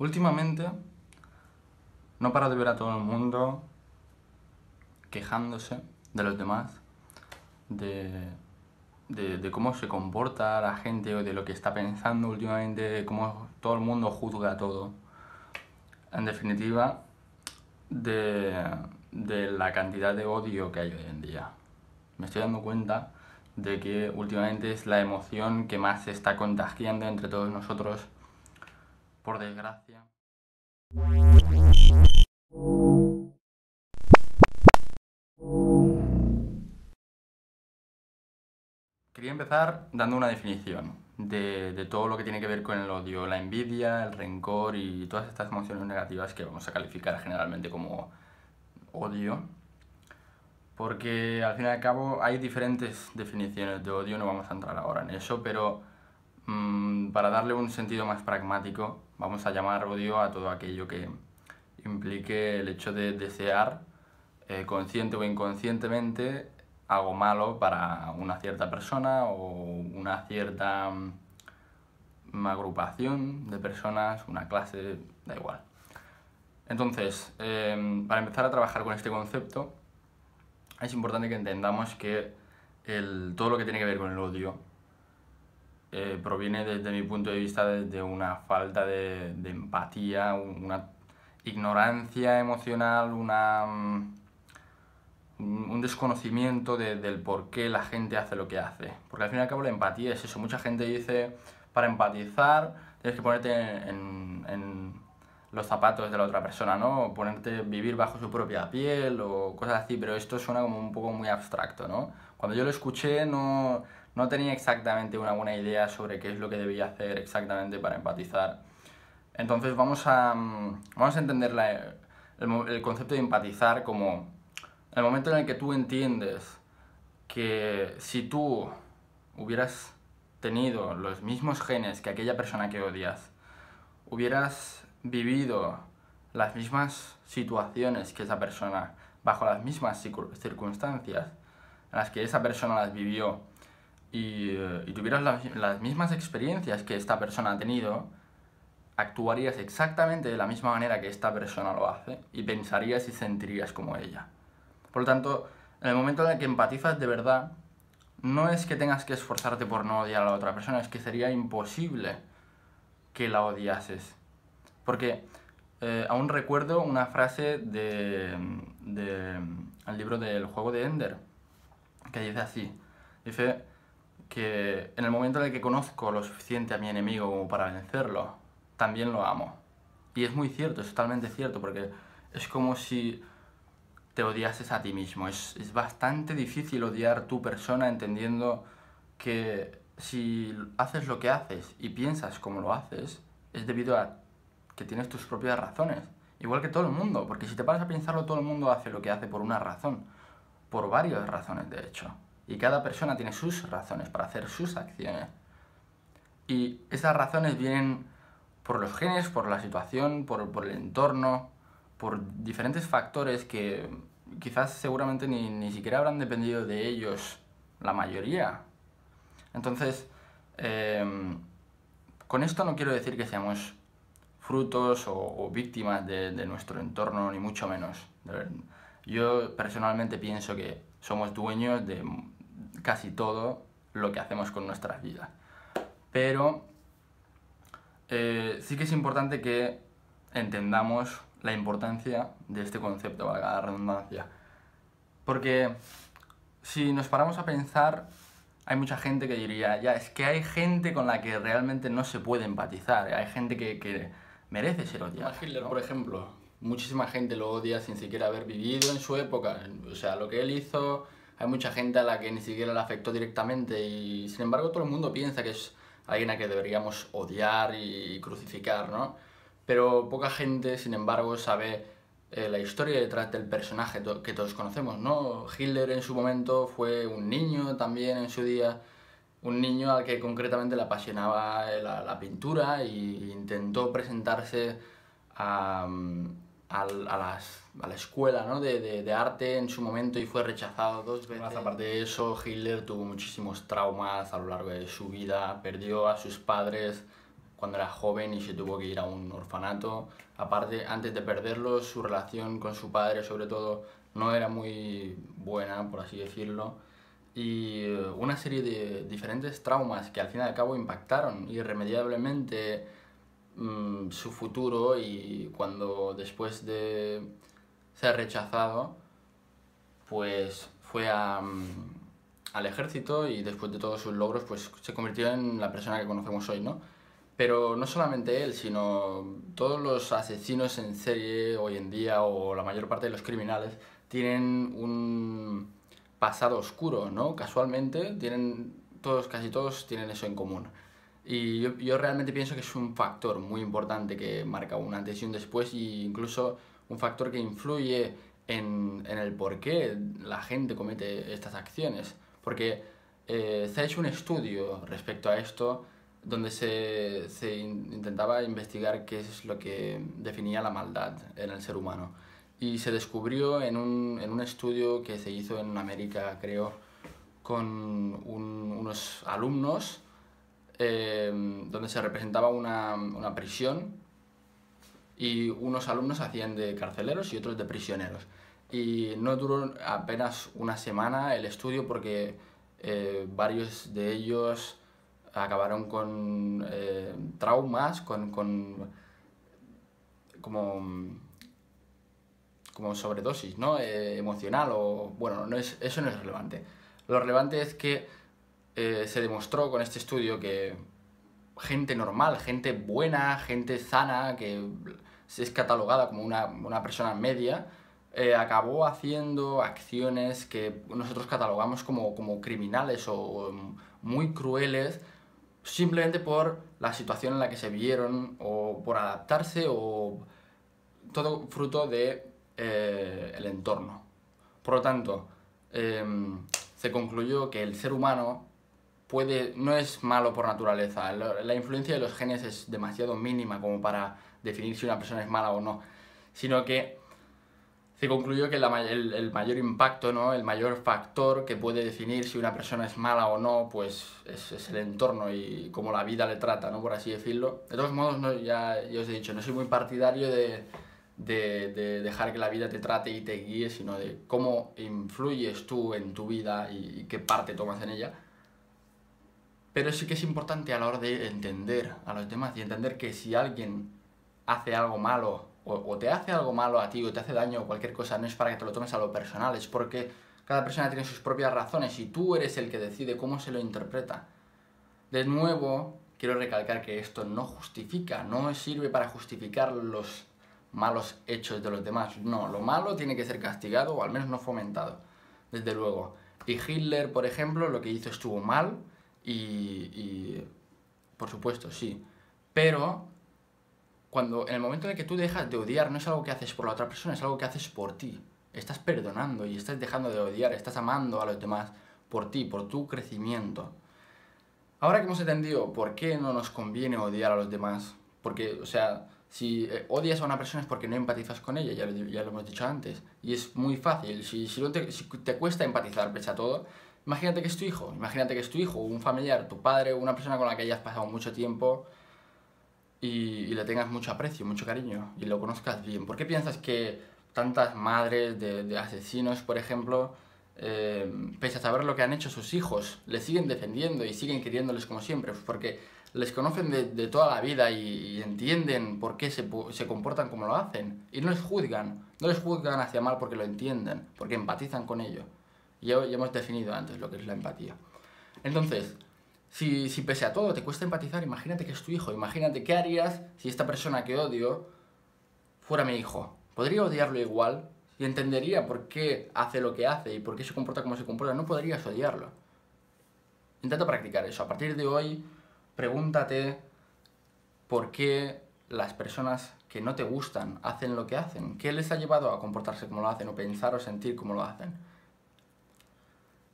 Últimamente no paro de ver a todo el mundo quejándose de los demás, de cómo se comporta la gente o de lo que está pensando últimamente, de cómo todo el mundo juzga todo. En definitiva, de la cantidad de odio que hay hoy en día. Me estoy dando cuenta de que últimamente es la emoción que más se está contagiando entre todos nosotros, por desgracia. Quería empezar dando una definición de todo lo que tiene que ver con el odio, la envidia, el rencor y todas estas emociones negativas que vamos a calificar generalmente como odio. Porque al fin y al cabo hay diferentes definiciones de odio, no vamos a entrar ahora en eso, pero para darle un sentido más pragmático, vamos a llamar odio a todo aquello que implique el hecho de desear, consciente o inconscientemente, algo malo para una cierta persona o una cierta agrupación de personas, una clase, da igual. Entonces, para empezar a trabajar con este concepto, es importante que entendamos que todo lo que tiene que ver con el odio proviene desde mi punto de vista de una falta de empatía, una ignorancia emocional, un desconocimiento del por qué la gente hace lo que hace. Porque al fin y al cabo la empatía es eso. Mucha gente dice, para empatizar tienes que ponerte en los zapatos de la otra persona, ¿no? Ponerte, vivir bajo su propia piel o cosas así, pero esto suena como un poco muy abstracto, ¿no? Cuando yo lo escuché no tenía exactamente una buena idea sobre qué es lo que debía hacer exactamente para empatizar. Entonces vamos a entender el concepto de empatizar como el momento en el que tú entiendes que si tú hubieras tenido los mismos genes que aquella persona que odias, hubieras vivido las mismas situaciones que esa persona, bajo las mismas circunstancias en las que esa persona las vivió y tuvieras las mismas experiencias que esta persona ha tenido, actuarías exactamente de la misma manera que esta persona lo hace y pensarías y sentirías como ella. Por lo tanto, en el momento en el que empatizas de verdad, no es que tengas que esforzarte por no odiar a la otra persona, es que sería imposible que la odiases. Porque aún recuerdo una frase el libro del juego de Ender, que dice así, dice que en el momento en el que conozco lo suficiente a mi enemigo como para vencerlo, también lo amo. Y es muy cierto, es totalmente cierto, porque es como si te odiases a ti mismo. Es bastante difícil odiar tu persona entendiendo que si haces lo que haces y piensas como lo haces, es debido a que tienes tus propias razones. Igual que todo el mundo, porque si te paras a pensarlo, todo el mundo hace lo que hace por una razón. Por varias razones, de hecho. Y cada persona tiene sus razones para hacer sus acciones. Y esas razones vienen por los genes, por la situación, por el entorno, por diferentes factores que quizás seguramente ni siquiera habrán dependido de ellos la mayoría. Entonces, con esto no quiero decir que seamos frutos o víctimas de nuestro entorno, ni mucho menos. Yo personalmente pienso que somos dueños de casi todo lo que hacemos con nuestras vidas. Pero sí que es importante que entendamos la importancia de este concepto, valga la redundancia. Porque si nos paramos a pensar, hay mucha gente que diría, ya, es que hay gente con la que realmente no se puede empatizar, hay gente que merece ser odiada. Hitler, ¿no? Por ejemplo, muchísima gente lo odia sin siquiera haber vivido en su época, o sea, lo que él hizo, hay mucha gente a la que ni siquiera le afectó directamente y sin embargo todo el mundo piensa que es alguien a que deberíamos odiar y crucificar, ¿no? Pero poca gente, sin embargo, sabe la historia detrás del personaje que todos conocemos, ¿no? Hitler en su momento fue un niño también en su día, un niño al que concretamente le apasionaba la pintura e intentó presentarse a la escuela, ¿no? de arte en su momento y fue rechazado 2 veces. Más aparte de eso, Hitler tuvo muchísimos traumas a lo largo de su vida, perdió a sus padres cuando era joven y se tuvo que ir a un orfanato. Aparte, antes de perderlo, su relación con su padre, sobre todo, no era muy buena, por así decirlo. Y una serie de diferentes traumas que al fin y al cabo impactaron irremediablemente su futuro, y cuando después de ser rechazado, pues fue al ejército, y después de todos sus logros pues se convirtió en la persona que conocemos hoy, ¿no? Pero no solamente él, sino todos los asesinos en serie hoy en día, o la mayor parte de los criminales, tienen un pasado oscuro, ¿no? Casualmente, casi todos tienen eso en común. Y yo realmente pienso que es un factor muy importante que marca un antes y un después, e incluso un factor que influye en el por qué la gente comete estas acciones. Porque se ha hecho un estudio respecto a esto, donde se intentaba investigar qué es lo que definía la maldad en el ser humano. Y se descubrió en un estudio que se hizo en América, creo, con unos alumnos, donde se representaba una prisión, y unos alumnos hacían de carceleros y otros de prisioneros. Y no duró apenas una semana el estudio, porque varios de ellos acabaron con traumas, como sobredosis, ¿no? Emocional, o bueno, eso no es relevante. Lo relevante es que se demostró con este estudio que gente normal, gente buena, gente sana, que es catalogada como una persona media, acabó haciendo acciones que nosotros catalogamos como criminales o muy crueles, simplemente por la situación en la que se vieron, o por adaptarse, o todo fruto de el entorno. Por lo tanto, se concluyó que el ser humano no es malo por naturaleza. La influencia de los genes es demasiado mínima como para definir si una persona es mala o no, sino que se concluyó que el mayor impacto, ¿no? El mayor factor que puede definir si una persona es mala o no, pues es el entorno y cómo la vida le trata, ¿no? Por así decirlo. De todos modos, no, ya os he dicho, no soy muy partidario de dejar que la vida te trate y te guíe, sino de cómo influyes tú en tu vida y qué parte tomas en ella. Pero sí que es importante a la hora de entender a los demás, y entender que si alguien hace algo malo, o te hace algo malo a ti, o te hace daño o cualquier cosa, no es para que te lo tomes a lo personal, es porque cada persona tiene sus propias razones y tú eres el que decide cómo se lo interpreta. De nuevo, quiero recalcar que esto no justifica, no sirve para justificar los malos hechos de los demás. No, lo malo tiene que ser castigado, o al menos no fomentado, desde luego. Y Hitler, por ejemplo, lo que hizo estuvo mal, y por supuesto, sí. Pero en el momento en el que tú dejas de odiar, no es algo que haces por la otra persona, es algo que haces por ti. Estás perdonando y estás dejando de odiar, estás amando a los demás por ti, por tu crecimiento. Ahora que hemos entendido por qué no nos conviene odiar a los demás, porque, o sea, si odias a una persona es porque no empatizas con ella, ya lo hemos dicho antes, y es muy fácil. Si te cuesta empatizar pese a todo, imagínate que es tu hijo, un familiar, tu padre, una persona con la que hayas pasado mucho tiempo, y le tengas mucho aprecio, mucho cariño, y lo conozcas bien. ¿Por qué piensas que tantas madres de asesinos, por ejemplo, pese a saber lo que han hecho sus hijos, les siguen defendiendo y siguen queriéndoles como siempre? Pues porque les conocen de toda la vida, y entienden por qué se comportan como lo hacen, y no les juzgan hacia mal, porque lo entienden, porque empatizan con ello. Y ya hemos definido antes lo que es la empatía. Entonces, si pese a todo te cuesta empatizar, imagínate que es tu hijo. Imagínate qué harías si esta persona que odio fuera mi hijo. ¿Podría odiarlo igual? Y entendería por qué hace lo que hace y por qué se comporta como se comporta. No podrías odiarlo. Intenta practicar eso. A partir de hoy, pregúntate por qué las personas que no te gustan hacen lo que hacen. ¿Qué les ha llevado a comportarse como lo hacen, o pensar o sentir como lo hacen?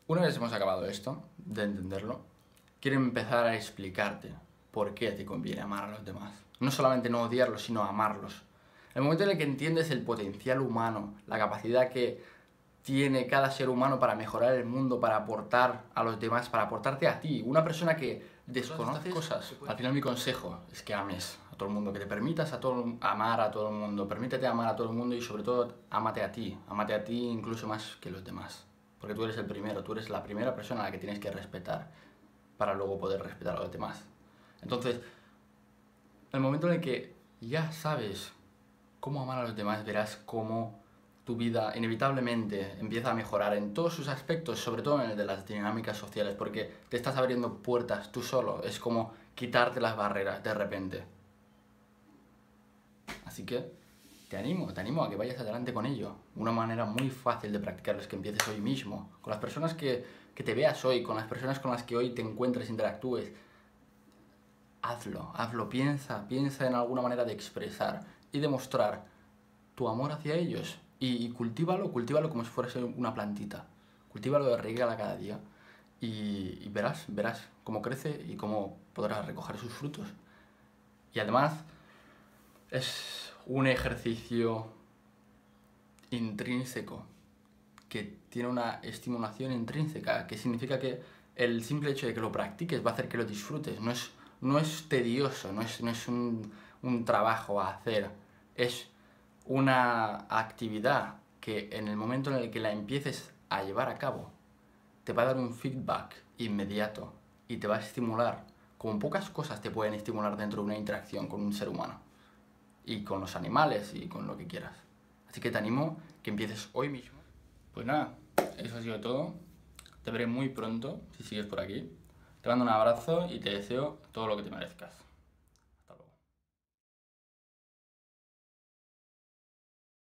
Una vez hemos acabado esto, de entenderlo, quiero empezar a explicarte por qué te conviene amar a los demás. No solamente no odiarlos, sino amarlos. El momento en el que entiendes el potencial humano, la capacidad que tiene cada ser humano para mejorar el mundo, para aportar a los demás, para aportarte a ti, una persona que desconoces cosas. Al final mi consejo es que ames a todo el mundo, que te permitas amar a todo el mundo, permítete amar a todo el mundo y sobre todo amate a ti incluso más que los demás. Porque tú eres el primero, tú eres la primera persona a la que tienes que respetar para luego poder respetar a los demás. Entonces, el momento en el que ya sabes cómo amar a los demás, verás cómo tu vida inevitablemente empieza a mejorar en todos sus aspectos, sobre todo en el de las dinámicas sociales, porque te estás abriendo puertas tú solo, es como quitarte las barreras de repente. Así que te animo a que vayas adelante con ello. Una manera muy fácil de practicarlo es que empieces hoy mismo, con las personas que te veas hoy, con las personas con las que hoy te encuentres, interactúes. Hazlo, piensa en alguna manera de expresar y demostrar tu amor hacia ellos. Y cultívalo como si fuese una plantita. Cultívalo, regala cada día y verás cómo crece y cómo podrás recoger sus frutos. Y además es un ejercicio intrínseco que tiene una estimulación intrínseca, que significa que el simple hecho de que lo practiques va a hacer que lo disfrutes. No es tedioso, no es un trabajo a hacer, es una actividad que en el momento en el que la empieces a llevar a cabo te va a dar un feedback inmediato y te va a estimular como pocas cosas te pueden estimular dentro de una interacción con un ser humano y con los animales y con lo que quieras. Así que te animo que empieces hoy mismo. Pues nada, eso ha sido todo. Te veré muy pronto si sigues por aquí. Te mando un abrazo y te deseo todo lo que te merezcas.